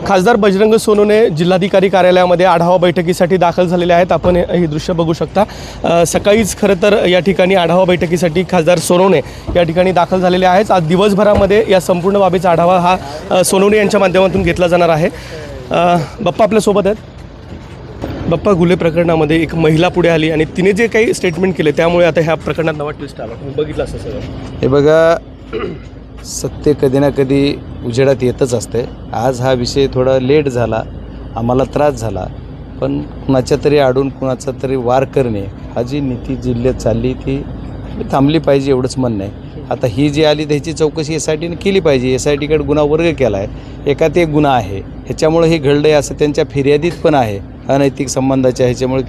खासदार बजरंग सोनवणे जिल्हाधिकारी कार्यालयामध्ये आढावा बैठकीसाठी दाखल झालेले आहेत। आपण ही दृश्य बघू शकता। सकाळीच खरं तर या ठिकाणी आढावा बैठकीसाठी खासदार सोनवणे या ठिकाणी दाखल झालेले आहेत। आज दिवसभरामध्ये या संपूर्ण बाबीचा आढावा हा सोनवणे यांच्या माध्यमातून घेतला जाणार आहे। बाप्पा आपल्यासोबत आहेत। बाप्पा, गुन्हे प्रकरणामध्ये एक महिला पुढे आली आणि तिने जे काही स्टेटमेंट केले त्यामुळे आता ह्या प्रकरणात नवा ट्विस्ट आला। तुम्ही बघितलं असं सगळं। हे बघा, सत्य कधी ना कधी उजेडात येतच असते। आज हा विषय थोडा लेट झाला, आम्हाला त्रास झाला, पण कुणाच्या तरी आडून कुणाचा तरी वार करणे हा जी नीती जिल्ह्यात चालली ती थांबली पाहिजे, एवढंच म्हणणं आहे। आता ही जी आली त्याची चौकशी SITने केली पाहिजे। SITकडे गुन्हा वर्ग केला आहे, एकात एक गुन्हा आहे, ह्याच्यामुळे हे घडलं आहे असं त्यांच्या फिर्यादीत पण आहे। अनैतिक संबंधाच्या ह्याच्यामुळे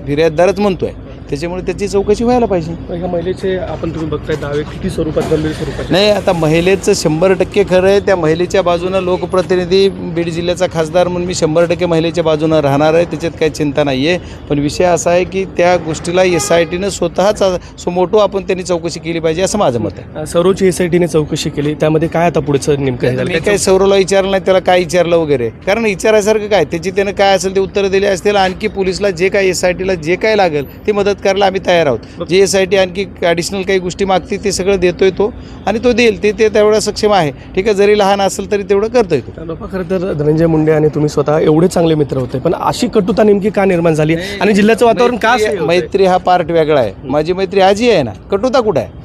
फिर्याददारच म्हणतो आहे, त्याच्यामुळे त्याची चौकशी व्हायला पाहिजे। ह्या महिलेचे तुम्ही बघताय दावे किती स्वरूपात, गंभीर स्वरूपात नाही, आता महिलेचं 100% खरं आहे। त्या महिलेच्या बाजूनं लोकप्रतिनिधी बीड जिल्ह्याचा खासदार म्हणून मी 100% महिलेच्या बाजूनं राहणार आहे, त्याच्यात काही चिंता नाही आहे। पण विषय असा आहे की त्या गोष्टीला SITनं स्वतःच सुमोटो आपण त्यांनी चौकशी केली पाहिजे असं माझं मत आहे। सर्वोच्च SITने चौकशी केली, त्यामध्ये काय आता पुढचं नेमकं झालं? मी काही सौरवला विचारलं नाही, त्याला काय विचारलं वगैरे, कारण विचारायसारखं काय, त्याची त्यानं काय असेल ते उत्तरं दिली असतील। आणखी पोलिसला जे काय SITला जे काय लागेल ते मदत करायला आम्ही तयार आहोत। जे SIT आणखी ॲडिशनल काही गोष्टी मागते ते सगळं देतोय तो, आणि तो देईल, ते तेवढं सक्षम आहे। ठीक आहे, जरी लहान असेल तरी तेवढं करतोय तो। खरं तर धनंजय मुंडे आणि तुम्ही स्वतः एवढे चांगले मित्र होते, पण अशी कटुता नेमकी का निर्माण झाली आणि जिल्ह्याचं वातावरण का? मैत्री हा पार्ट वेगळा आहे, माझी मैत्री आजी आहे ना, कटुता कुठं आहे?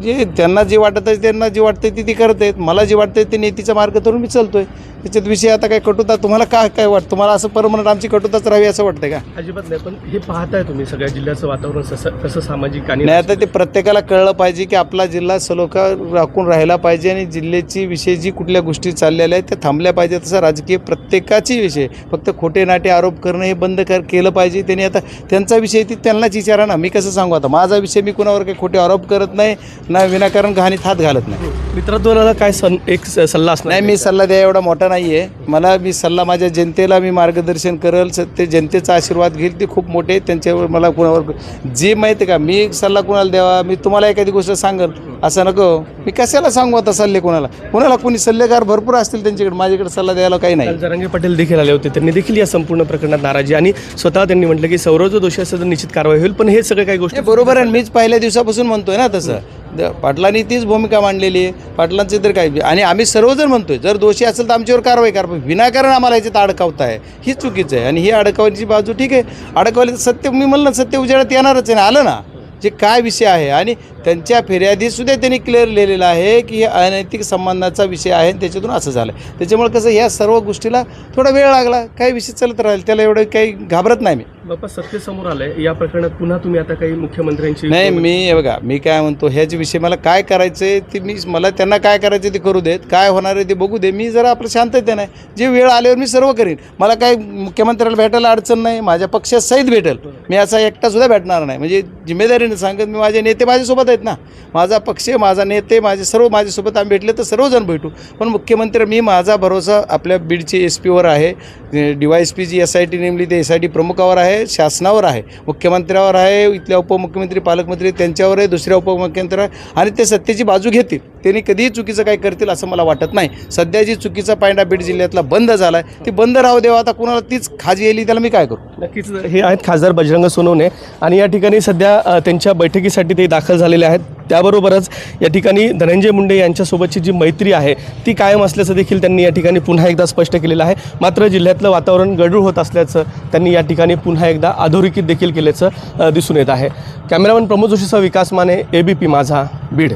जे त्यांना जे वाटत आहे, त्यांना जे वाटतं ती करत आहेत, मला जे वाटतं ते नीतीचा मार्ग धरून मी चालतोय। त्याच्यात विषय आता काय कटुता तुम्हाला काय वाटतं? तुम्हाला असं परमनंट आमची कटुताच राहावी असं वाटतं का? अजिबात नाही, पण हे पाहताय तुम्ही सगळ्या जिल्ह्याचं वातावरण कसं सामाजिक आणि नाही, आता ते प्रत्येकाला कळलं पाहिजे की आपला जिल्हा सलोखा राखून राहिला पाहिजे आणि जिल्ह्याची विषय जी कुठल्या गोष्टी चाललेल्या आहेत त्या थांबल्या पाहिजे। तसं राजकीय प्रत्येकाची विषय, फक्त खोटे नाटे आरोप करणं हे बंद केलं पाहिजे त्यांनी। आता त्यांचा विषय ती त्यांनाच विचारा ना, मी कसं सांगू? आता माझा विषय, मी कुणावर काही खोटे आरोप करत नाही ना, विनाकारण घाणीत हात घालत नाही। मित्रांनो, काय एक सल्ला असणार? नाही, मी सल्ला द्या एवढा मोठा नाही आहे मला। मी सल्ला माझ्या जनतेला मी मार्गदर्शन करेल, ते जनतेचा आशीर्वाद घेईल, ते खूप मोठे, त्यांच्यावर मला कुणावर जे माहिती आहे का, मी सल्ला कुणाला द्यावा? मी तुम्हाला एखादी गोष्ट सांगेल असं नको, मी कशाला सांगू आता सल्ले कुणाला? कोणी सल्लेगार भरपूर असतील त्यांच्याकडे, माझ्याकडे सल्ला द्यायला काही नाही। जरांगे पाटील देखील आले होते, त्यांनी देखील या संपूर्ण प्रकरणात नाराजी आणि स्वतः त्यांनी म्हटलं की सौरव जो दोषी असेल तर निश्चित कारवाई होईल, पण हे सगळे काही गोष्टी बरोबर आहे। मीच पहिल्या दिवसापासून म्हणतोय ना तसं, पाटलांनी तीच भूमिका मांडलेली आहे, पाटलांचे तर काय, आणि आम्ही सर्वजण म्हणतोय जर दोषी असेल तर आमच्यावर कारवाई करा, विनाकारण आम्हाला याच्यात अडकवताय ही चुकीचं आहे। आणि ही अडकवण्याची बाजू ठीक आहे, अडकवली सत्य, मी म्हणलं सत्य उजेडात येणारच आहे ना, आलं ना जे काय विषय आहे। आणि त्यांच्या फिर्यादीसुद्धा त्यांनी क्लिअर लिहिलेलं आहे की हे अनैतिक संबंधाचा विषय आहे, त्याच्यातून असं झालं। त्याच्यामुळे कसं ह्या सर्व गोष्टीला थोडा वेळ लागला, काही विषय चालत राहील, त्याला एवढं काही घाबरत नाही मी। बाप्पा, सत्य समोर आलंय या प्रकरणात, पुन्हा तुम्ही आता काही मुख्यमंत्र्यांची? नाही, मी बघा, मी काय म्हणतो, ह्याच्या विषयी मला काय करायचं आहे ते मला त्यांना काय करायचं ते करू देत, काय होणार आहे ते बघू दे। मी जरा आपलं शांतते नाही, जे वेळ आल्यावर मी सर्व करीन। मला काय मुख्यमंत्र्याला भेटायला अडचण नाही, माझ्या पक्षासहित भेटेल, मी असा एकटासुद्धा भेटणार नाही। म्हणजे जिम्मेदारीने सांगत, मी माझे नेते माझ्यासोबत आहेत ना, माझा पक्ष, माझा नेते, सर्व माझ्यासोबत, आम्ही भेटले तर सर्वजण भेटू। पण मुख्यमंत्री, मी माझा भरोसा आपल्या बीडची SP वर आहे, DYSP जी SIT नेमली ते SIT प्रमुखावर आहे, शासनावर आहे, मुख्यमंत्र्यावर आहे, इथल्या उपमुख्यमंत्री पालकमंत्री त्यांच्यावर आहे, दुसऱ्या उपमुख्यमंत्री आहे, आणि ते सत्तेची बाजू घेतील। त्यांनी कधीही चुकीचं काय करतील असं मला वाटत नाही। सध्या जी चुकीचा पायंडा बीड जिल्ह्यातला बंद झाला आहे ती बंद राहू देवा। आता कुणाला तीच खाज येईल त्याला मी काय करू? नक्कीच हे आहेत खासदार बजरंग सोनवणे, आणि या ठिकाणी सध्या त्यांच्या बैठकीसाठी ते दाखल झालेले आहेत। त्याबरोबरच या ठिकाणी धनंजय मुंडे यांच्यासोबतची जी मैत्री आहे ती कायम असल्याचं देखील त्यांनी या ठिकाणी पुन्हा एकदा स्पष्ट केलेलं आहे। मात्र जिल्ह्यातलं वातावरण गढूळ होत असल्याचं त्यांनी या ठिकाणी पुन्हा एकदा अधोरेखित देखील केल्याचं दिसून येत आहे। कॅमेरामन प्रमोद जोशीसह विकास माने, ABP माझा, बीड।